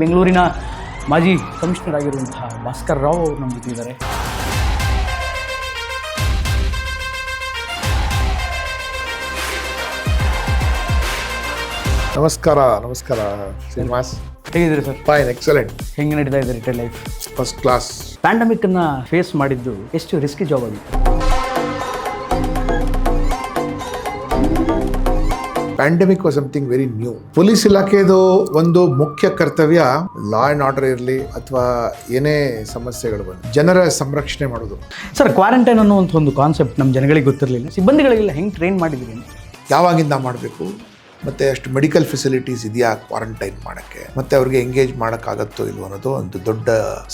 ಬೆಂಗಳೂರಿನ ಮಾಜಿ ಕಮಿಷನರ್ ಆಗಿರುವಂತಹ ಭಾಸ್ಕರ್ ರಾವ್ ಅವರು ನಮ್ಮ ಜೊತೆ ಇದ್ದಾರೆ. ನಮಸ್ಕಾರ ಶ್ರೀನಿವಾಸ್. ಹೇಗಿದ್ದೀರಿ ಸರ್? Fine, excellent. ಹೆಂಗೆ ನಡೀತಾ ಇದೆ ರಿಟೈಲ್ ಲೈಫ್? First class. ಪ್ಯಾಂಡಮಿಕನ್ನು ಫೇಸ್ ಮಾಡಿದ್ದು ಎಷ್ಟು ರಿಸ್ಕಿ ಜಾಬ್ ಆಗಿತ್ತು? Pandemic was something very new. Police ಇಲಾಖೆದು ಒಂದು ಮುಖ್ಯ ಕರ್ತವ್ಯ ಲಾ ಆ್ಯಂಡ್ ಆರ್ಡರ್ ಇರಲಿ ಅಥವಾ ಏನೇ ಸಮಸ್ಯೆಗಳು ಬಂದು ಜನರ ಸಂರಕ್ಷಣೆ ಮಾಡೋದು. ಸರ್, ಕ್ವಾರಂಟೈನ್ ಅನ್ನುವಂಥ ಒಂದು ಕಾನ್ಸೆಪ್ಟ್ ನಮ್ಮ ಜನಗಳಿಗೆ ಗೊತ್ತಿರಲಿಲ್ಲ. ಸಿಬ್ಬಂದಿಗಳಿಗೆಲ್ಲ ಹೆಂಗೆ ಟ್ರೈನ್ ಮಾಡಿದ್ದೀರಿ? ಯಾವಾಗಿಂದ ಮಾಡಬೇಕು, ಮತ್ತು ಅಷ್ಟು ಮೆಡಿಕಲ್ ಫೆಸಿಲಿಟೀಸ್ ಇದೆಯಾ ಕ್ವಾರಂಟೈನ್ ಮಾಡೋಕ್ಕೆ, ಮತ್ತು ಅವ್ರಿಗೆ ಎಂಗೇಜ್ ಮಾಡೋಕ್ಕಾಗತ್ತೋ ಇಲ್ವೋ ಅನ್ನೋದು ಒಂದು ದೊಡ್ಡ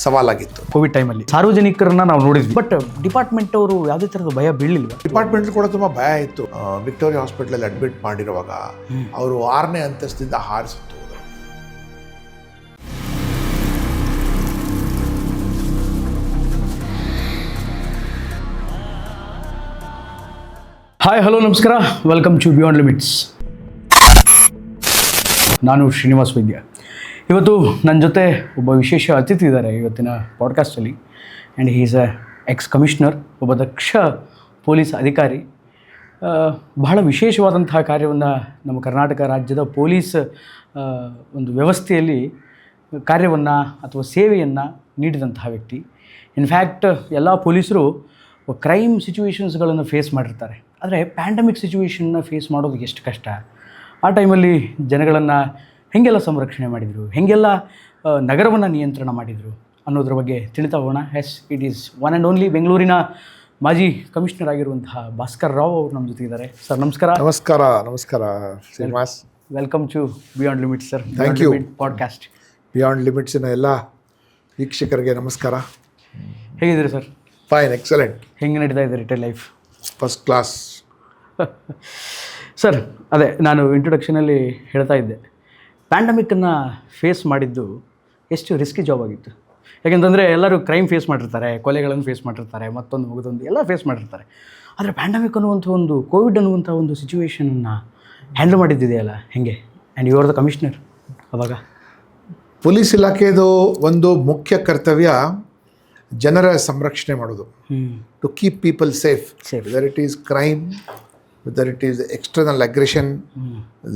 ಸವಾಲಾಗಿತ್ತು ಕೋವಿಡ್ ಟೈಮಲ್ಲಿ. ಸಾರ್ವಜನಿಕರನ್ನ ನಾವು ನೋಡಿದ್ವಿ, ಬಟ್ ಡಿಪಾರ್ಟ್ಮೆಂಟ್ ಅವರು ಯಾವುದೇ ಥರದ ಭಯ ಬೀಳಲಿಲ್ವ? ಡಿಪಾರ್ಟ್ಮೆಂಟ್ ಕೂಡ ತುಂಬ ಭಯ ಇತ್ತು. ವಿಕ್ಟೋರಿಯಾ ಹಾಸ್ಪಿಟಲಲ್ಲಿ ಅಡ್ಮಿಟ್ ಮಾಡಿರುವಾಗ ಅವರು 6ನೇ ಅಂತಸ್ತಿಂದ ಹಾರಿಸಿತ್ತು. ಹಾಯ್, ಹಲೋ, ನಮಸ್ಕಾರ. Welcome to beyond limits. ನಾನು ಶ್ರೀನಿವಾಸ್ ವೈದ್ಯ. ಇವತ್ತು ನನ್ನ ಜೊತೆ ಒಬ್ಬ ವಿಶೇಷ ಅತಿಥಿ ಇದ್ದಾರೆ ಇವತ್ತಿನ ಪಾಡ್ಕಾಸ್ಟಲ್ಲಿ. And he is a ex commissioner, ಒಬ್ಬ ದಕ್ಷ ಪೊಲೀಸ್ ಅಧಿಕಾರಿ. ಬಹಳ ವಿಶೇಷವಾದಂತಹ ಕಾರ್ಯವನ್ನು ನಮ್ಮ ಕರ್ನಾಟಕ ರಾಜ್ಯದ ಪೊಲೀಸ್ ಒಂದು ವ್ಯವಸ್ಥೆಯಲ್ಲಿ ಕಾರ್ಯವನ್ನು ಅಥವಾ ಸೇವೆಯನ್ನು ನೀಡಿದಂತಹ ವ್ಯಕ್ತಿ. ಇನ್ಫ್ಯಾಕ್ಟ್ ಎಲ್ಲ ಪೊಲೀಸರು ಕ್ರೈಮ್ ಸಿಚುವೇಷನ್ಸ್ಗಳನ್ನು ಫೇಸ್ ಮಾಡಿರ್ತಾರೆ, ಆದರೆ ಪ್ಯಾಂಡಮಿಕ್ ಸಿಚುವೇಷನ್ನ ಫೇಸ್ ಮಾಡೋದು ಎಷ್ಟು ಕಷ್ಟ. ಆ ಟೈಮಲ್ಲಿ ಜನಗಳನ್ನು ಹೇಗೆಲ್ಲ ಸಂರಕ್ಷಣೆ ಮಾಡಿದರು, ಹೇಗೆಲ್ಲ ನಗರವನ್ನು ನಿಯಂತ್ರಣ ಮಾಡಿದರು ಅನ್ನೋದ್ರ ಬಗ್ಗೆ ತಿಳಿತಾ ಹೋಗೋಣ. It is one and only ಬೆಂಗಳೂರಿನ ಮಾಜಿ ಕಮಿಷನರ್ ಆಗಿರುವಂತಹ ಭಾಸ್ಕರ್ ರಾವ್ ಅವರು ನಮ್ಮ ಜೊತೆ ಇದ್ದಾರೆ. ಸರ್, ನಮಸ್ಕಾರ. ನಮಸ್ಕಾರ Srinivas. Welcome to beyond limits sir. Thank you. Podcast beyond ಲಿಮಿಟ್ಸಿನ ಎಲ್ಲ ವೀಕ್ಷಕರಿಗೆ ನಮಸ್ಕಾರ. ಹೇಗಿದ್ದೀರಿ ಸರ್? Fine, excellent. ಹೆಂಗೆ ನಡೀತಾ ಇದೆ retail life? First class. Sir, ಅದೇ ನಾನು ಇಂಟ್ರೊಡಕ್ಷನಲ್ಲಿ ಹೇಳ್ತಾ ಇದ್ದೆ, ಪ್ಯಾಂಡಮಿಕನ್ನು ಫೇಸ್ ಮಾಡಿದ್ದು ಎಷ್ಟು ರಿಸ್ಕಿ ಜಾಬ್ ಆಗಿತ್ತು. ಯಾಕೆಂತಂದರೆ ಎಲ್ಲರೂ ಕ್ರೈಮ್ ಫೇಸ್ ಮಾಡಿರ್ತಾರೆ, ಕೊಲೆಗಳನ್ನು ಫೇಸ್ ಮಾಡಿರ್ತಾರೆ, ಮಗದೊಂದು ಎಲ್ಲ ಫೇಸ್ ಮಾಡಿರ್ತಾರೆ. ಆದರೆ ಪ್ಯಾಂಡಮಿಕ್ ಅನ್ನುವಂಥ ಒಂದು ಕೋವಿಡ್ ಅನ್ನುವಂಥ ಒಂದು ಸಿಚುವೇಷನನ್ನು ಹ್ಯಾಂಡಲ್ ಮಾಡಿದ್ದಿದೆಯಲ್ಲ, ಹೇಗೆ? And you are the commissioner. ಅವಾಗ ಪೊಲೀಸ್ ಇಲಾಖೆದು ಒಂದು ಮುಖ್ಯ ಕರ್ತವ್ಯ ಜನರ ಸಂರಕ್ಷಣೆ ಮಾಡೋದು. To keep people safe. Whether it is crime, whether it is external aggression,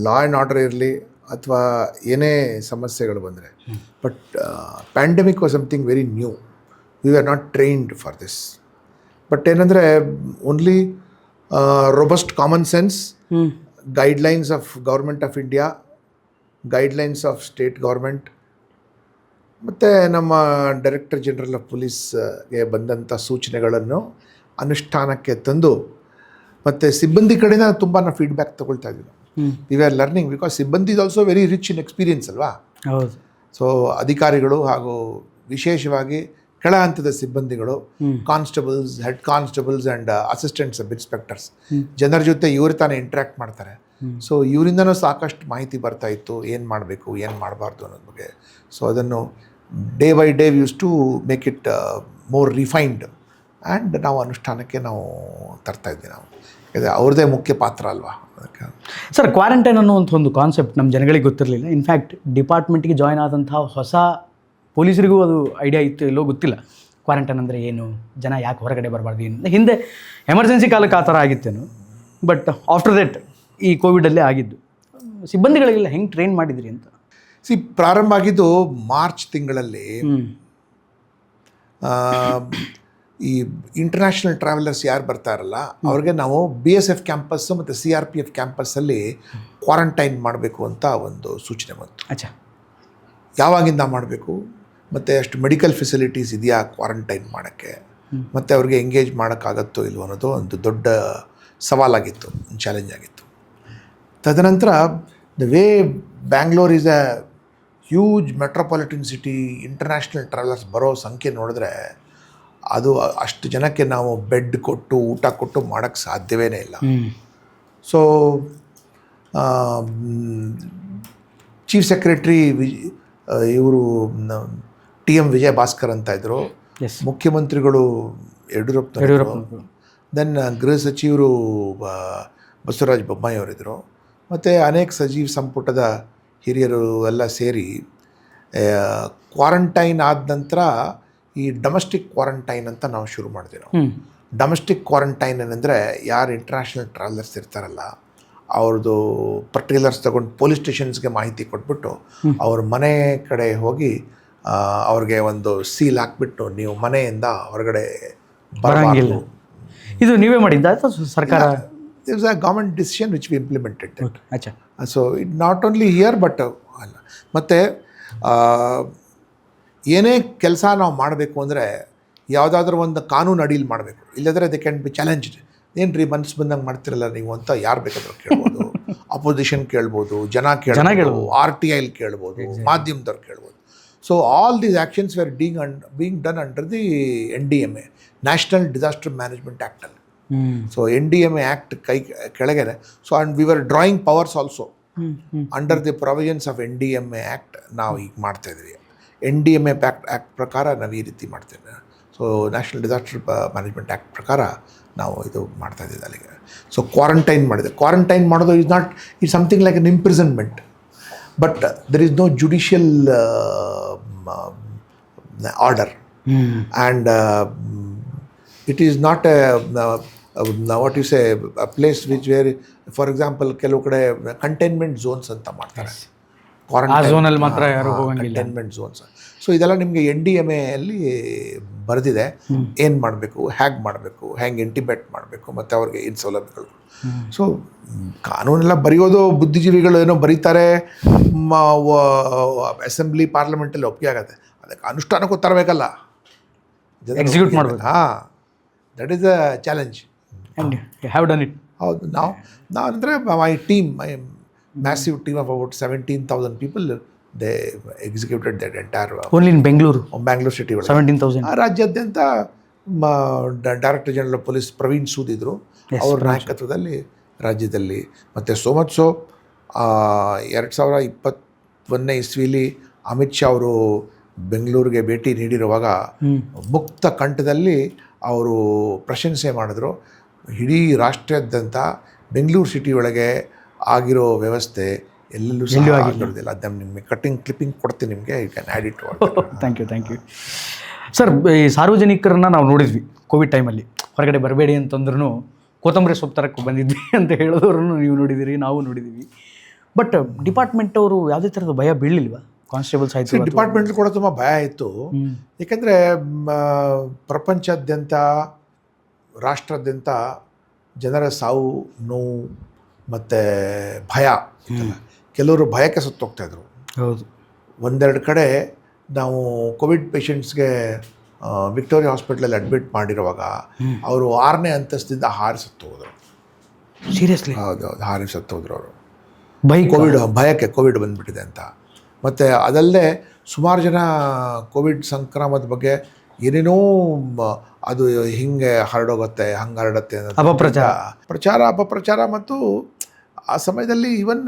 law and order ಇರಲಿ ಅಥವಾ ಏನೇ ಸಮಸ್ಯೆಗಳು ಬಂದರೆ. But pandemic was something very new. We are not trained for this. But ಏನಂದರೆ only robust common sense, guidelines of government of India, guidelines of state government, ಮತ್ತು ನಮ್ಮ director general of ಪೊಲೀಸ್ಗೆ ಬಂದಂಥ ಸೂಚನೆಗಳನ್ನು ಅನುಷ್ಠಾನಕ್ಕೆ ತಂದು, ಮತ್ತು ಸಿಬ್ಬಂದಿ ಕಡೆಯಿಂದ ತುಂಬ ನಾವು ಫೀಡ್ಬ್ಯಾಕ್ ತೊಗೊಳ್ತಾ ಇದ್ವಿ. ವಿ ಆರ್ ಲರ್ನಿಂಗ್ ಬಿಕಾಸ್ ಸಿಬ್ಬಂದಿ is also very rich in experience ಅಲ್ವಾ. ಹೌದು. ಸೊ ಅಧಿಕಾರಿಗಳು ಹಾಗೂ ವಿಶೇಷವಾಗಿ ಕೆಳ ಹಂತದ ಸಿಬ್ಬಂದಿಗಳು, constables, head constables and assistant sub inspectors, ಜನರ ಜೊತೆ ಇವರು ತಾನೇ ಇಂಟ್ರ್ಯಾಕ್ಟ್ ಮಾಡ್ತಾರೆ. ಸೊ ಇವರಿಂದನೂ ಸಾಕಷ್ಟು ಮಾಹಿತಿ ಬರ್ತಾ ಇತ್ತು, ಏನು ಮಾಡಬೇಕು, ಏನು ಮಾಡಬಾರ್ದು ಅನ್ನೋದ್ರ ಬಗ್ಗೆ. ಸೊ ಅದನ್ನು day by day use to make it more refined and ನಾವು ಅನುಷ್ಠಾನಕ್ಕೆ ನಾವು ತರ್ತಾ ಇದ್ವಿ. ನಾವು ಇದು ಅವ್ರದ್ದೇ ಮುಖ್ಯ ಪಾತ್ರ ಅಲ್ವಾ. ಅದಕ್ಕೆ ಸರ್, ಕ್ವಾರಂಟೈನ್ ಅನ್ನುವಂಥ ಒಂದು ಕಾನ್ಸೆಪ್ಟ್ ನಮ್ಮ ಜನಗಳಿಗೆ ಗೊತ್ತಿರಲಿಲ್ಲ. ಇನ್ಫ್ಯಾಕ್ಟ್ ಡಿಪಾರ್ಟ್ಮೆಂಟ್ಗೆ ಜಾಯ್ನ್ ಆದಂತಹ ಹೊಸ ಪೊಲೀಸರಿಗೂ ಅದು ಐಡಿಯಾ ಇತ್ತು ಇಲ್ಲೋ ಗೊತ್ತಿಲ್ಲ. ಕ್ವಾರಂಟೈನ್ ಅಂದರೆ ಏನು, ಜನ ಯಾಕೆ ಹೊರಗಡೆ ಬರಬಾರ್ದು, ಏನು ಹಿಂದೆ ಎಮರ್ಜೆನ್ಸಿ ಕಾಲಕ್ಕೆ ಆ ಥರ ಆಗಿತ್ತೇನು. ಬಟ್ ಆಫ್ಟರ್ ದಟ್ ಈ ಕೋವಿಡಲ್ಲೇ ಆಗಿದ್ದು. ಸಿಬ್ಬಂದಿಗಳಿಗೆಲ್ಲ ಹೆಂಗೆ ಟ್ರೈನ್ ಮಾಡಿದ್ರಿ ಅಂತ? ಪ್ರಾರಂಭ ಆಗಿದ್ದು ಮಾರ್ಚ್ ತಿಂಗಳಲ್ಲಿ. ಈ ಇಂಟರ್ನ್ಯಾಷನಲ್ ಟ್ರಾವೆಲರ್ಸ್ ಯಾರು ಬರ್ತಾರಲ್ಲ ಅವ್ರಿಗೆ ನಾವು BSF ಕ್ಯಾಂಪಸ್ಸು ಮತ್ತು CRPF ಕ್ಯಾಂಪಸ್ಸಲ್ಲಿ ಕ್ವಾರಂಟೈನ್ ಮಾಡಬೇಕು ಅಂತ ಒಂದು ಸೂಚನೆ ಬಂತು. ಅಚ್ಚಾ. ಯಾವಾಗಿಂದ ಮಾಡಬೇಕು, ಮತ್ತು ಅಷ್ಟು ಮೆಡಿಕಲ್ ಫೆಸಿಲಿಟೀಸ್ ಇದೆಯಾ ಕ್ವಾರಂಟೈನ್ ಮಾಡೋಕ್ಕೆ, ಮತ್ತು ಅವ್ರಿಗೆ ಎಂಗೇಜ್ ಮಾಡೋಕ್ಕಾಗತ್ತೋ ಇಲ್ವೋ ಅನ್ನೋದು ಒಂದು ದೊಡ್ಡ ಸವಾಲಾಗಿತ್ತು, ಚಾಲೆಂಜ್ ಆಗಿತ್ತು. ತದನಂತರ the way Bangalore is A huge metropolitan city, international travellers ಬರೋ ಸಂಖ್ಯೆ ನೋಡಿದ್ರೆ ಅದು ಅಷ್ಟು ಜನಕ್ಕೆ ನಾವು ಬೆಡ್ ಕೊಟ್ಟು ಊಟ ಕೊಟ್ಟು ಮಾಡೋಕ್ಕೆ ಸಾಧ್ಯವೇ ಇಲ್ಲ. ಸೊ ಚೀಫ್ ಸೆಕ್ರೆಟ್ರಿ ಇವರು TM ವಿಜಯ ಭಾಸ್ಕರ್ ಅಂತ ಇದ್ದರು, ಮುಖ್ಯಮಂತ್ರಿಗಳು ಯಡಿಯೂರಪ್ಪ, ದೆನ್ ಗೃಹ ಸಚಿವರು ಬಸವರಾಜ ಬೊಮ್ಮಾಯಿ ಅವರಿದ್ದರು, ಮತ್ತು ಅನೇಕ ಸಚಿವ ಸಂಪುಟದ ಹಿರಿಯರು ಎಲ್ಲ ಸೇರಿ ಕ್ವಾರಂಟೈನ್ ಆದ ನಂತರ ಈ ಡೊಮೆಸ್ಟಿಕ್ ಕ್ವಾರಂಟೈನ್ ಅಂತ ನಾವು ಶುರು ಮಾಡಿದ್ವಿ ನಾವು. ಡೊಮೆಸ್ಟಿಕ್ ಕ್ವಾರಂಟೈನ್ ಏನಂದರೆ ಯಾರು ಇಂಟರ್ನ್ಯಾಷನಲ್ ಟ್ರಾವೆಲರ್ಸ್ ಇರ್ತಾರಲ್ಲ ಅವ್ರದ್ದು ಪರ್ಟಿಕ್ಯುಲರ್ಸ್ ತಗೊಂಡು ಪೊಲೀಸ್ ಸ್ಟೇಷನ್ಸ್ಗೆ ಮಾಹಿತಿ ಕೊಟ್ಬಿಟ್ಟು ಅವ್ರ ಮನೆ ಕಡೆ ಹೋಗಿ ಅವ್ರಿಗೆ ಒಂದು ಸೀಲ್ ಹಾಕ್ಬಿಟ್ಟು ನೀವು ಮನೆಯಿಂದ ಹೊರಗಡೆ ಬರಂಗಿಲ್ಲ. ಇದು ನೀವೇ ಮಾಡಿದ್ದ ಅಥವಾ ಸರ್ಕಾರ? It was a government decision which we implemented. ಅಚ್ಚಾ. So it not only here but ಅಲ್ಲ. ಮತ್ತು ಏನೇ ಕೆಲಸ ನಾವು ಮಾಡಬೇಕು ಅಂದರೆ ಯಾವುದಾದ್ರೂ ಒಂದು ಕಾನೂನು ಅಡಿಯಲ್ಲಿ ಮಾಡಬೇಕು, ಇಲ್ಲದ್ರೆ ದೇ ಕ್ಯಾನ್ ಬಿ ಚಾಲೆಂಜ್ಡ್. ಏನು ರೀ ಮನಸ್ಸು ಬಂದಂಗೆ ಮಾಡ್ತಿರಲ್ಲ ನೀವು ಅಂತ ಯಾರು ಬೇಕಾದರೂ ಕೇಳ್ಬೋದು. ಅಪೋಸಿಷನ್ ಕೇಳ್ಬೋದು, ಜನ ಕೇಳ್ಬೋದು, RTI ಕೇಳ್ಬೋದು, ಮಾಧ್ಯಮದವ್ರು ಕೇಳ್ಬೋದು. So all these actions were being done under the NDMA, national disaster management ಆ್ಯಕ್ಟಲ್ಲಿ. ಸೊ NDMA ಆ್ಯಕ್ಟ್ ಕೈ ಕೆಳಗೆ. So and we were drawing powers also under the provisions of NDMA act ನಾವು ಈಗ ಮಾಡ್ತಾಯಿದ್ವಿ. NDMA ಆ್ಯಕ್ಟ್ ಪ್ರಕಾರ ನಾವು ಈ ರೀತಿ ಮಾಡ್ತೇವೆ. So national disaster management act ಪ್ರಕಾರ ನಾವು ಇದು ಮಾಡ್ತಾಯಿದ್ದೀವಿ ಅಲ್ಲಿಗೆ. ಸೊ ಕ್ವಾರಂಟೈನ್ ಮಾಡಿದೆ. ಕ್ವಾರಂಟೈನ್ ಮಾಡೋದು is something like an imprisonment, but there is no judicial order and it is not what you say a place which where for example ಕೆಲವು ಕಡೆ containment zones ಅಂತ ಮಾಡ್ತಾರೆ. ಕ್ವಾರಂಟೈನ್ ಮಾತ್ರ ಯಾರು ಹೋಗಂಗಿಲ್ಲ, ಕಂಟೈನ್ಮೆಂಟ್ ಝೋನ್ಸ್. ಸೊ ಇದೆಲ್ಲ ನಿಮಗೆ NDMA ಅಲ್ಲಿ ಬರೆದಿದೆ, ಏನು ಮಾಡಬೇಕು, ಹೇಗೆ ಮಾಡಬೇಕು, ಹೆಂಗೆ ಇಂಟಿಮೇಟ್ ಮಾಡಬೇಕು, ಮತ್ತು ಅವ್ರಿಗೆ ಏನು ಸೌಲಭ್ಯಗಳು. ಸೊ ಕಾನೂನೆಲ್ಲ ಬರೆಯೋದು ಬುದ್ಧಿಜೀವಿಗಳು ಏನೋ ಬರೀತಾರೆ, ಅಸೆಂಬ್ಲಿ ಪಾರ್ಲಿಮೆಂಟಲ್ಲಿ ಒಪ್ಪಿಗೆ ಆಗುತ್ತೆ, ಅದಕ್ಕೆ ಅನುಷ್ಠಾನಕ್ಕೂ ತರಬೇಕಲ್ಲ, ಎಕ್ಸಿಕ್ಯೂಟ್ ಮಾಡಬೇಕು. That is a challenge and you have done it. ಹೌದು. ನಾವು ಅಂದರೆ my massive team of about 17,000 people they executed that entire only in Bengaluru city ಒಳಗೆ 17,000. ರಾಜ್ಯಾದ್ಯಂತ director general of police Praveen Sood ಇದ್ದರು, ಅವ್ರ ನಾಯಕತ್ವದಲ್ಲಿ ರಾಜ್ಯದಲ್ಲಿ. ಮತ್ತು ಸೋ ಮಚ್ ಸೊ 2021ನೇ ಇಸ್ವಿಲಿ ಅಮಿತ್ ಶಾ ಅವರು ಬೆಂಗಳೂರಿಗೆ ಭೇಟಿ ನೀಡಿರುವಾಗ ಮುಕ್ತ ಕಂಠದಲ್ಲಿ ಅವರು ಪ್ರಶಂಸೆ ಮಾಡಿದ್ರು. ಇಡೀ ರಾಷ್ಟ್ರಾದ್ಯಂತ ಬೆಂಗಳೂರು ಸಿಟಿ ಒಳಗೆ ಆಗಿರೋ ವ್ಯವಸ್ಥೆ ಎಲ್ಲೆಲ್ಲೂ ಸಹ ಆಗಿರೋದಿಲ್ಲ. ಅದನ್ನು ನಿಮಗೆ ಕ್ಲಿಪ್ಪಿಂಗ್ ಕೊಡ್ತೀನಿ ನಿಮಗೆ, you can add it. Thank you sir. ಈ ಸಾರ್ವಜನಿಕರನ್ನ ನಾವು ನೋಡಿದ್ವಿ ಕೋವಿಡ್ ಟೈಮಲ್ಲಿ, ಹೊರಗಡೆ ಬರಬೇಡಿ ಅಂತಂದ್ರೂ ಕೊತ್ತಂಬರಿ ಸೊಪ್ಪು ತರಕ್ಕೆ ಬಂದಿದ್ವಿ ಅಂತ ಹೇಳಿದವ್ರನ್ನು ನೀವು ನೋಡಿದ್ದೀರಿ, ನಾವು ನೋಡಿದ್ದೀವಿ. ಬಟ್ ಡಿಪಾರ್ಟ್ಮೆಂಟ್ ಅವರು ಯಾವುದೇ ಥರದ ಭಯ ಬೀಳಲಿಲ್ವಾ? ಕಾನ್ಸ್ಟೇಬಲ್ಸ್ ಆಯಿತು, ಡಿಪಾರ್ಟ್ಮೆಂಟ್ ಕೂಡ ತುಂಬ ಭಯ ಇತ್ತು. ಏಕೆಂದರೆ ಪ್ರಪಂಚಾದ್ಯಂತ, ರಾಷ್ಟ್ರಾದ್ಯಂತ ಜನರ ಸಾವು ನೋವು ಮತ್ತು ಭಯ ಇತ್ತಲ್ಲ. ಕೆಲವರು ಭಯಕ್ಕೆ ಸತ್ತೋಗ್ತಾಯಿದ್ರು. ಹೌದು. ಒಂದೆರಡು ಕಡೆ ನಾವು ಕೋವಿಡ್ ಪೇಷಂಟ್ಸ್ಗೆ ವಿಕ್ಟೋರಿಯಾ ಹಾಸ್ಪಿಟ್ಲಲ್ಲಿ ಅಡ್ಮಿಟ್ ಮಾಡಿರುವಾಗ ಅವರು 6ನೇ ಅಂತಸ್ತಿಂದ ಹಾರಿ ಸತ್ತೋದ್ರು. ಸೀರಿಯಸ್ಲಿ? ಹೌದು, ಹಾರಿ ಸತ್ತೋದ್ರು ಅವರು. ಭಯಕ್ಕೆ ಕೋವಿಡ್ ಬಂದುಬಿಟ್ಟಿದೆ ಅಂತ. ಮತ್ತು ಅದಲ್ಲದೆ ಸುಮಾರು ಜನ ಕೋವಿಡ್ ಸಂಕ್ರಮಣದ ಬಗ್ಗೆ ಏನೇನೋ ಅದು ಹಿಂಗೆ ಹರಡೋಗುತ್ತೆ, ಹಂಗೆ ಹರಡುತ್ತೆ ಅನ್ನೋದು ಅಪಪ್ರಚಾರ. ಮತ್ತು ಆ ಸಮಯದಲ್ಲಿ ಈವನ್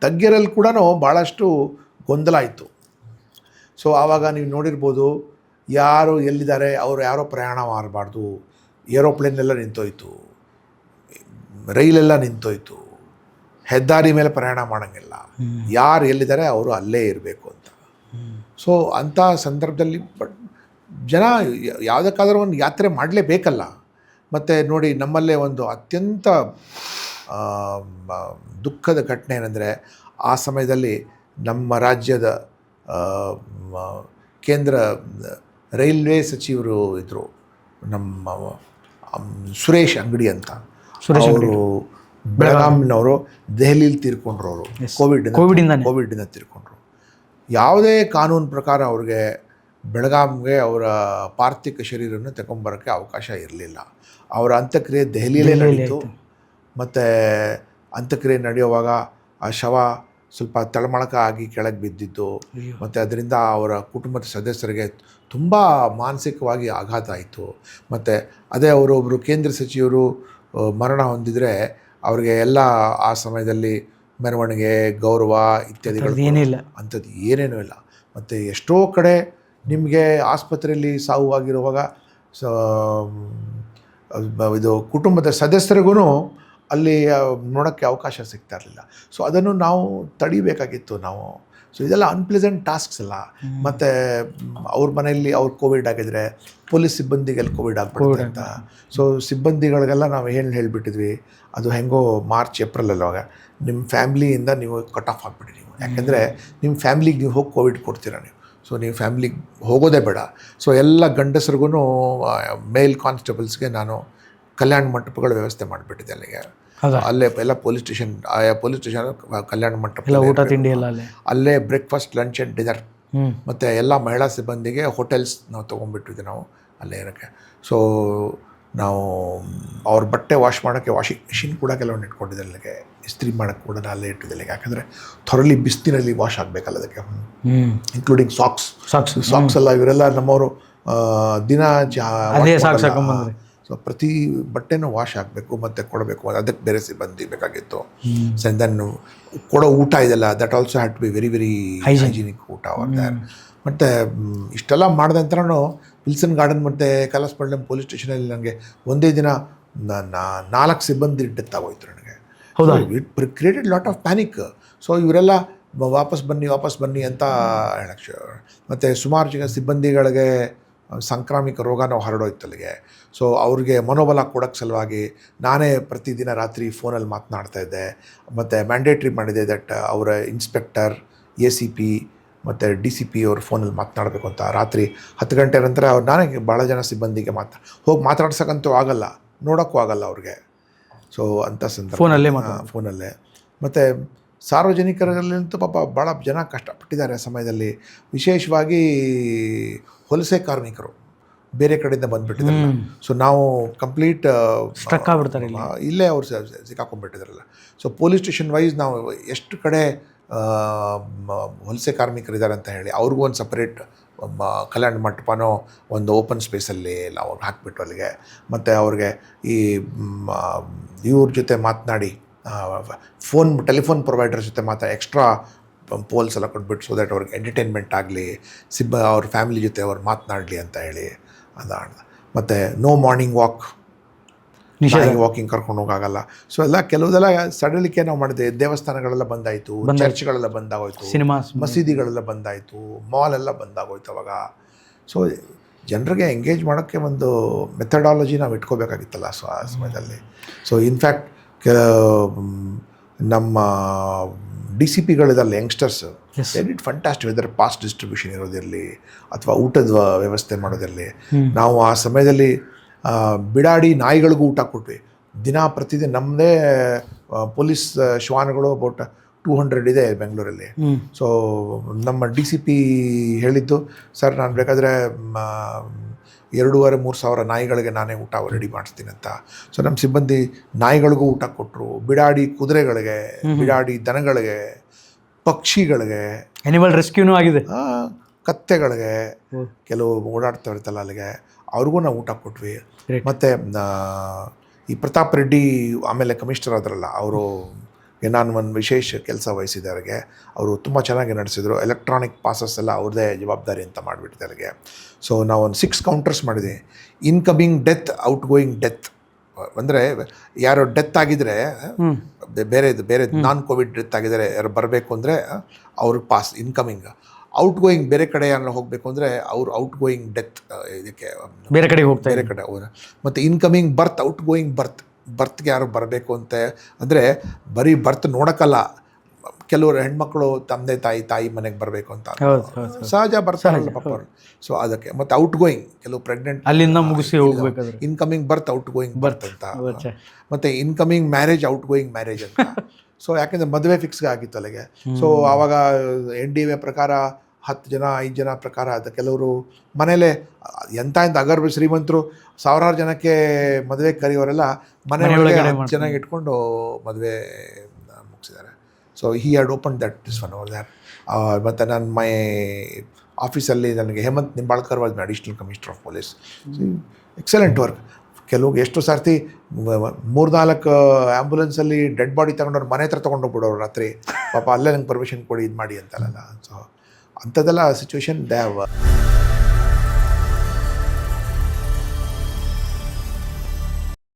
ತಜ್ಞರಲ್ಲಿ ಕೂಡ ಭಾಳಷ್ಟು ಗೊಂದಲ ಆಯಿತು. ಸೊ ಆವಾಗ ನೀವು ನೋಡಿರ್ಬೋದು, ಯಾರು ಎಲ್ಲಿದ್ದಾರೆ ಅವರು ಯಾರೋ ಪ್ರಯಾಣ ಮಾಡಬಾರ್ದು, ಏರೋಪ್ಲೇನೆಲ್ಲ ನಿಂತೋಯ್ತು, ರೈಲೆಲ್ಲ ನಿಂತೋಯ್ತು, ಹೆದ್ದಾರಿ ಮೇಲೆ ಪ್ರಯಾಣ ಮಾಡೋಂಗಿಲ್ಲ, ಯಾರು ಎಲ್ಲಿದ್ದಾರೆ ಅವರು ಅಲ್ಲೇ ಇರಬೇಕು ಅಂತ. ಸೊ ಅಂಥ ಸಂದರ್ಭದಲ್ಲಿ ಬಟ್ ಜನ ಯಾವುದಕ್ಕಾದ್ರೂ ಒಂದು ಯಾತ್ರೆ ಮಾಡಲೇಬೇಕಲ್ಲ. ಮತ್ತು ನೋಡಿ, ನಮ್ಮಲ್ಲೇ ಒಂದು ಅತ್ಯಂತ ದುಃಖದ ಘಟನೆ ಏನಂದರೆ, ಆ ಸಮಯದಲ್ಲಿ ನಮ್ಮ ರಾಜ್ಯದ ಕೇಂದ್ರ ರೈಲ್ವೆ ಸಚಿವರು ಇದ್ದರು, ನಮ್ಮ ಸುರೇಶ್ ಅಂಗಡಿ ಅಂತ. ಅವರು ಬೆಳಗಾಂನವರು, ದೆಹಲಿಯಲ್ಲಿ ತೀರ್ಕೊಂಡ್ರು. ಅವರು ಕೋವಿಡಿಂದ ತೀರ್ಕೊಂಡ್ರು. ಯಾವುದೇ ಕಾನೂನು ಪ್ರಕಾರ ಅವ್ರಿಗೆ ಬೆಳಗಾಂಗೆ ಅವರ ಪಾರ್ಥಿವ ಶರೀರವನ್ನು ತಗೊಂಬರೋಕ್ಕೆ ಅವಕಾಶ ಇರಲಿಲ್ಲ. ಅವರ ಅಂತ್ಯಕ್ರಿಯೆ ದೆಹಲಿಯಲ್ಲೇ ನಡೀತು. ಮತ್ತು ಅಂತ್ಯಕ್ರಿಯೆ ನಡೆಯುವಾಗ ಆ ಶವ ಸ್ವಲ್ಪ ತಳಮಳಕ ಆಗಿ ಕೆಳಗೆ ಬಿದ್ದಿದ್ದು, ಮತ್ತು ಅದರಿಂದ ಅವರ ಕುಟುಂಬದ ಸದಸ್ಯರಿಗೆ ತುಂಬ ಮಾನಸಿಕವಾಗಿ ಆಘಾತ ಆಯಿತು. ಮತ್ತು ಅದೇ ಅವರೊಬ್ಬರು ಕೇಂದ್ರ ಸಚಿವರು ಮರಣ ಹೊಂದಿದರೆ ಅವ್ರಿಗೆ ಎಲ್ಲ ಆ ಸಮಯದಲ್ಲಿ ಮೆರವಣಿಗೆ, ಗೌರವ ಇತ್ಯಾದಿಗಳು ಅಂಥದ್ದು ಏನೇನೂ ಇಲ್ಲ. ಮತ್ತು ಎಷ್ಟೋ ಕಡೆ ನಿಮಗೆ ಆಸ್ಪತ್ರೆಯಲ್ಲಿ ಸಾವು ಆಗಿರುವಾಗ ಇದು ಕುಟುಂಬದ ಸದಸ್ಯರಿಗೂ ಅಲ್ಲಿ ನೋಡೋಕ್ಕೆ ಅವಕಾಶ ಸಿಗ್ತಾ ಇರಲಿಲ್ಲ. ಸೊ ಅದನ್ನು ನಾವು ತಡಿಬೇಕಾಗಿತ್ತು. ನಾವು ಸೊ ಇದೆಲ್ಲ ಅನ್ಪ್ಲೆಸೆಂಟ್ ಟಾಸ್ಕ್ಸ್ ಅಲ್ಲ. ಮತ್ತು ಅವ್ರ ಮನೆಯಲ್ಲಿ ಅವ್ರು ಕೋವಿಡ್ ಆಗಿದ್ರೆ ಪೊಲೀಸ್ ಸಿಬ್ಬಂದಿಗೆಲ್ಲ ಕೋವಿಡ್ ಆಗ್ಬಿಡುತ್ತೆ ಅಂತ. ಸೊ ಸಿಬ್ಬಂದಿಗಳಿಗೆಲ್ಲ ನಾವು ಹೇಳಿಬಿಟ್ಟಿದ್ವಿ, ಅದು ಹೆಂಗೋ ಮಾರ್ಚ್ ಏಪ್ರಿಲಲ್ಲಿ ಅವಾಗ ನಿಮ್ಮ ಫ್ಯಾಮ್ಲಿಯಿಂದ ನೀವು ಕಟ್ ಆಫ್ ಆಗಿಬಿಡಿ ನೀವು, ಯಾಕೆಂದರೆ ನಿಮ್ಮ ಫ್ಯಾಮ್ಲಿಗೆ ನೀವು ಹೋಗಿ ಕೋವಿಡ್ ಕೊಡ್ತೀರಾ ನೀವು. ಸೊ ನೀವು ಫ್ಯಾಮ್ಲಿಗೆ ಹೋಗೋದೇ ಬೇಡ. ಸೊ ಎಲ್ಲ ಗಂಡಸರಿಗೂ ಮೇಲ್ ಕಾನ್ಸ್ಟೇಬಲ್ಸ್ಗೆ ನಾನು ಕಲ್ಯಾಣ ಮಂಟಪಗಳ ವ್ಯವಸ್ಥೆ ಮಾಡಿಬಿಟ್ಟಿದ್ದೆ ಅಲ್ಲಿಗೆ. ಅಲ್ಲೇ ಎಲ್ಲ ಪೊಲೀಸ್ ಸ್ಟೇಷನ್ ಕಲ್ಯಾಣ ಮಂಟಪ, ಊಟ ತಿಂಡಿ ಎಲ್ಲ ಅಲ್ಲೇ ಬ್ರೇಕ್ಫಾಸ್ಟ್, ಲಂಚ್ ಆ್ಯಂಡ್ ಡಿನ್ನರ್. ಮತ್ತು ಎಲ್ಲ ಮಹಿಳಾ ಸಿಬ್ಬಂದಿಗೆ ಹೋಟೆಲ್ಸ್ ನಾವು ತೊಗೊಂಡ್ಬಿಟ್ಟಿದ್ವಿ ನಾವು ಅಲ್ಲೇ ಇರೋಕ್ಕೆ. ಸೊ ನಾವು ಅವ್ರ ಬಟ್ಟೆ ವಾಶ್ ಮಾಡೋಕ್ಕೆ ವಾಷಿಂಗ್ ಮಿಷಿನ್ ಕೂಡ ಕೆಲವೊಂದು ಇಟ್ಕೊಂಡಿದ್ದೆ ಅಲ್ಲಿಗೆ, ಇಸ್ತ್ರಿ ಮಾಡೋಕ್ಕೆ ಕೂಡ ಅಲ್ಲೇ ಇಟ್ಟಿದ್ದೆ. ಯಾಕಂದರೆ ಥೊರಲಿ ಬಿಸ್ತಿನಲ್ಲಿ ವಾಶ್ ಆಗಬೇಕಲ್ಲ ಅದಕ್ಕೆ, ಇನ್ಕ್ಲೂಡಿಂಗ್ ಸಾಕ್ಸ್ ಎಲ್ಲ ಇವರೆಲ್ಲ ನಮ್ಮವರು ದಿನ ಸೊ ಪ್ರತಿ ಬಟ್ಟೆನೂ ವಾಶ್ ಆಗಬೇಕು ಮತ್ತು ಕೊಡಬೇಕು, ಅದಕ್ಕೆ ಬೇರೆ ಸಿಬ್ಬಂದಿ ಬೇಕಾಗಿತ್ತು. ಸೊ ದೆನ್ ಕೊಡೋ ಊಟ ಇದೆಲ್ಲ that also had to be very very hygienic ಊಟ ಅವ್ರದ್ದೆ. ಮತ್ತು ಇಷ್ಟೆಲ್ಲ ಮಾಡಿದ ನಂತರನೂ ವಿಲ್ಸನ್ ಗಾರ್ಡನ್ ಮತ್ತು ಕಲಾಸ್ಪಳ್ಳಿ ಪೊಲೀಸ್ ಸ್ಟೇಷನಲ್ಲಿ ನನಗೆ ಒಂದೇ ದಿನ 4 ಸಿಬ್ಬಂದಿ ಡೆತ್ ಆಗೋಯ್ತು ನನಗೆ. It created lot of panic. So ಇವರೆಲ್ಲ ವಾಪಸ್ ಬನ್ನಿ ಅಂತ ಹೇಳಕ್ಕೆ. ಮತ್ತು ಸುಮಾರು ಸಿಬ್ಬಂದಿಗಳಿಗೆ ಸಾಂಕ್ರಾಮಿಕ ರೋಗನೂ ಹರಡೋಯ್ತು ಅಲ್ಲಿಗೆ. ಸೊ ಅವ್ರಿಗೆ ಮನೋಬಲ ಕೊಡೋಕ್ಕೆ ಸಲುವಾಗಿ ನಾನೇ ಪ್ರತಿದಿನ ರಾತ್ರಿ ಫೋನಲ್ಲಿ ಮಾತನಾಡ್ತಾಯಿದ್ದೆ. ಮತ್ತು ಮ್ಯಾಂಡೇಟ್ರಿ ಮಾಡಿದೆ ದಟ್ ಅವರ ಇನ್ಸ್ಪೆಕ್ಟರ್, ACP ಮತ್ತು DCP ಅವ್ರ ಫೋನಲ್ಲಿ ಮಾತನಾಡಬೇಕು ಅಂತ. ರಾತ್ರಿ 10 ಗಂಟೆ ನಂತರ ನಾನೇ ಭಾಳ ಜನ ಸಿಬ್ಬಂದಿಗೆ ಹೋಗಿ ಮಾತಾಡ್ಸೋಕ್ಕಂತೂ ಆಗಲ್ಲ, ನೋಡೋಕ್ಕೂ ಆಗಲ್ಲ ಅವ್ರಿಗೆ. ಸೊ ಅಂಥ ಸಂದರ್ಭ ಫೋನಲ್ಲೇ. ಮತ್ತು ಸಾರ್ವಜನಿಕರಲ್ಲಂತೂ ಪಾಪ ಭಾಳ ಜನ ಕಷ್ಟಪಟ್ಟಿದ್ದಾರೆ ಆ ಸಮಯದಲ್ಲಿ. ವಿಶೇಷವಾಗಿ ವಲಸೆ ಕಾರ್ಮಿಕರು ಬೇರೆ ಕಡೆಯಿಂದ ಬಂದುಬಿಟ್ಟಿದ್ರಲ್ಲ. ಸೊ ನಾವು ಕಂಪ್ಲೀಟ್ ಸ್ಟ್ರಕ್ ಆಗ್ಬಿಡ್ತಾರೆ ಇಲ್ಲೇ ಅವ್ರು ಸಿಕ್ಕಾಕೊಂಡ್ಬಿಟ್ಟಿದ್ರಲ್ಲ. ಸೊ ಪೊಲೀಸ್ ಸ್ಟೇಷನ್ ವೈಸ್ ನಾವು ಎಷ್ಟು ಕಡೆ ವಲಸೆ ಕಾರ್ಮಿಕರಿದ್ದಾರೆ ಅಂತ ಹೇಳಿ ಅವ್ರಿಗೂ ಒಂದು ಸಪ್ರೇಟ್ ಕಲ್ಯಾಣ ಮಂಟಪನೋ ಒಂದು ಓಪನ್ ಸ್ಪೇಸಲ್ಲಿ ನಾವು ಹಾಕಿಬಿಟ್ಟು ಅಲ್ಲಿಗೆ. ಮತ್ತು ಅವ್ರಿಗೆ ಈ ಇವ್ರ ಜೊತೆ ಮಾತನಾಡಿ ಟೆಲಿಫೋನ್ ಪ್ರೊವೈಡರ್ ಜೊತೆ ಎಕ್ಸ್ಟ್ರಾ ಪೋಲ್ಸ್ ಎಲ್ಲ ಕೊಟ್ಬಿಟ್ಟು, ಸೊ ದ್ಯಾಟ್ ಅವ್ರಿಗೆ ಎಂಟರ್ಟೈನ್ಮೆಂಟ್ ಆಗಲಿ, ಅವ್ರ ಫ್ಯಾಮಿಲಿ ಜೊತೆ ಅವ್ರು ಮಾತನಾಡಲಿ ಅಂತ ಹೇಳಿ ಅದಾಣ. ಮತ್ತು ನೋ ಮಾರ್ನಿಂಗ್ ವಾಕಿಂಗ್ ಕರ್ಕೊಂಡು ಹೋಗಾಗಲ್ಲ. ಸೊ ಎಲ್ಲ ಕೆಲವುದೆಲ್ಲ ಸಡಲಿಕೆ ನಾವು ಮಾಡಿದೆ. ದೇವಸ್ಥಾನಗಳೆಲ್ಲ ಬಂದಾಯಿತು, ಚರ್ಚ್ಗಳೆಲ್ಲ ಬಂದಾಗೋಯ್ತು, ಮಸೀದಿಗಳೆಲ್ಲ ಬಂದಾಯಿತು, ಮಾಲ್ ಎಲ್ಲ ಬಂದಾಗೋಯ್ತು ಅವಾಗ. ಸೊ ಜನರಿಗೆ ಎಂಗೇಜ್ ಮಾಡೋಕ್ಕೆ ಒಂದು ಮೆಥಡಾಲಜಿ ನಾವು ಇಟ್ಕೋಬೇಕಾಗಿತ್ತಲ್ಲ ಸೊ ಆ ಸಮಯದಲ್ಲಿ. ಸೊ ಇನ್ಫ್ಯಾಕ್ಟ್ ನಮ್ಮ DCPಗಳಿದಲ್ಲ youngsters, they did fantastic. Whether pass distribution ಇರೋದಿರಲಿ ಅಥವಾ ಊಟದ ವ್ಯವಸ್ಥೆ ಮಾಡೋದಿರಲಿ. ನಾವು ಆ ಸಮಯದಲ್ಲಿ ಬಿಡಾಡಿ ನಾಯಿಗಳಿಗೂ ಊಟ ಕೊಟ್ವಿ ಪ್ರತಿದಿನ. ನಮ್ಮದೇ ಪೊಲೀಸ್ ಶ್ವಾನ್ಗಳು ಅಬೌಟ್ 200 ಇದೆ ಬೆಂಗಳೂರಲ್ಲಿ. ಸೊ ನಮ್ಮ DCP ಹೇಳಿದ್ದು, ಸರ್ ನಾನು ಬೇಕಾದರೆ 2,500-3 ಸಾವಿರ ನಾಯಿಗಳಿಗೆ ನಾನೇ ಊಟ ರೆಡಿ ಮಾಡಿಸ್ತೀನಿ ಅಂತ. ಸೊ ನಮ್ಮ ಸಿಬ್ಬಂದಿ ನಾಯಿಗಳಿಗೂ ಊಟ ಕೊಟ್ಟರು, ಬಿಡಾಡಿ ಕುದುರೆಗಳಿಗೆ, ಬಿಡಾಡಿ ದನಗಳಿಗೆ, ಪಕ್ಷಿಗಳಿಗೆ, ಅನಿಮಲ್ ರೆಸ್ಕ್ಯೂನೂ ಆಗಿದೆ, ಕತ್ತೆಗಳಿಗೆ, ಕೆಲವು ಓಡಾಡ್ತಾ ಇರ್ತಲ್ಲ ಅಲ್ಲಿಗೆ, ಅವ್ರಿಗೂ ನಾವು ಊಟ ಕೊಟ್ವಿ. ಮತ್ತು ಈ ಪ್ರತಾಪ್ ರೆಡ್ಡಿ ಆಮೇಲೆ ಕಮಿಷನರ್ ಆದ್ರಲ್ಲ, ಅವರು ನಾನು ಒಂದು ವಿಶೇಷ ಕೆಲಸ ವಹಿಸಿದವ್ರಿಗೆ ಅವರು ತುಂಬ ಚೆನ್ನಾಗಿ ನಡೆಸಿದರು. ಎಲೆಕ್ಟ್ರಾನಿಕ್ ಪಾಸಸ್ ಎಲ್ಲ ಅವ್ರದ್ದೇ ಜವಾಬ್ದಾರಿ ಅಂತ ಮಾಡಿಬಿಟ್ಟಿದ್ದಾರೆ. ಸೊ ನಾವು ಒಂದು 6 ಕೌಂಟರ್ಸ್ ಮಾಡಿದ್ವಿ. Incoming death, out going death. ಅಂದರೆ ಯಾರೋ ಡೆತ್ ಆಗಿದ್ರೆ ಬೇರೆ ನಾನ್ ಕೋವಿಡ್ ಡೆತ್ ಆಗಿದ್ದಾರೆ ಯಾರು ಬರಬೇಕು ಅಂದರೆ ಅವ್ರಿಗೆ ಪಾಸ್ ಇನ್ಕಮಿಂಗ್. ಔಟ್ ಗೋಯಿಂಗ್ ಬೇರೆ ಕಡೆ ಯಾರು ಹೋಗಬೇಕು ಅಂದರೆ ಅವ್ರು ಔಟ್ ಗೋಯಿಂಗ್ ಡೆತ್ ಇದಕ್ಕೆ ಬೇರೆ ಕಡೆ ಹೋಗ್ತಾರೆ, ಬೇರೆ ಕಡೆ ಹೋದ್ರೆ. ಮತ್ತು ಇನ್ಕಮಿಂಗ್ ಬರ್ತ್, ಔಟ್ ಗೋಯಿಂಗ್ ಬರ್ತ್ಗೆ ಯಾರು ಬರಬೇಕು ಅಂತ ಅಂದರೆ ಬರೀ ಬರ್ತ್ ನೋಡೋಕ್ಕಲ್ಲ, ಕೆಲವರು ಹೆಣ್ಮಕ್ಳು ತಂದೆ ತಾಯಿ ಮನೆಗೆ ಬರಬೇಕು ಅಂತ ಸಹಜ ಬರ್ತಾರಲ್ಲ ಪಾಪ ಅವರು. ಸೊ ಅದಕ್ಕೆ. ಮತ್ತು ಔಟ್ ಗೋಯಿಂಗ್ ಕೆಲವು ಪ್ರೆಗ್ನೆಂಟ್ ಅಲ್ಲಿಂದ ಮುಗಿಸಿ ಹೋಗ್ಬೇಕಾದ್ರೆ ಇನ್ಕಮಿಂಗ್ ಬರ್ತ್, ಔಟ್ ಗೋಯಿಂಗ್ ಬರ್ತ್ ಅಂತ. ಮತ್ತು incoming marriage, out going marriage ಅಂತ. ಸೊ ಯಾಕೆಂದರೆ ಮದುವೆ ಫಿಕ್ಸ್ಗೆ ಆಗಿತ್ತು ಅಲ್ಲಿಗೆ. ಸೊ ಆವಾಗ NDA ಪ್ರಕಾರ 10 ಜನ 5 ಜನ ಪ್ರಕಾರ ಅದು. ಕೆಲವರು ಮನೇಲೆ ಎಂಥ ಅಗರ್ಭ ಶ್ರೀಮಂತರು ಸಾವಿರಾರು ಜನಕ್ಕೆ ಮದುವೆ ಕರೆಯೋರೆಲ್ಲ ಮನೆಯೊಳಗೆ 10 ಜನ ಇಟ್ಕೊಂಡು ಮದುವೆ ಮುಗಿಸಿದ್ದಾರೆ. So he had open that this one over that. ಮತ್ತು ನನ್ನ ಮೈ ಆಫೀಸಲ್ಲಿ ನನಗೆ Hemant Nimbalkar was additional commissioner of police. Excellent work. ಕೆಲವು ಎಷ್ಟು ಸರ್ತಿ 3-4 ಆ್ಯಂಬುಲೆನ್ಸಲ್ಲಿ ಡೆಡ್ ಬಾಡಿ ತೊಗೊಂಡವ್ರು ಮನೆ ಹತ್ರ ತೊಗೊಂಡೋಗ್ಬಿಡೋರು ರಾತ್ರಿ. ಪಾಪ ಅಲ್ಲೇ ನಂಗೆ ಪರ್ಮಿಷನ್ ಕೊಡಿ ಇದು ಮಾಡಿ ಅಂತಲ್ಲ. ಸೊ ಅಂಥದ್ದೆಲ್ಲ ಸಿಚುವೇಶನ್ ದೇ ಹ್ಯಾವ್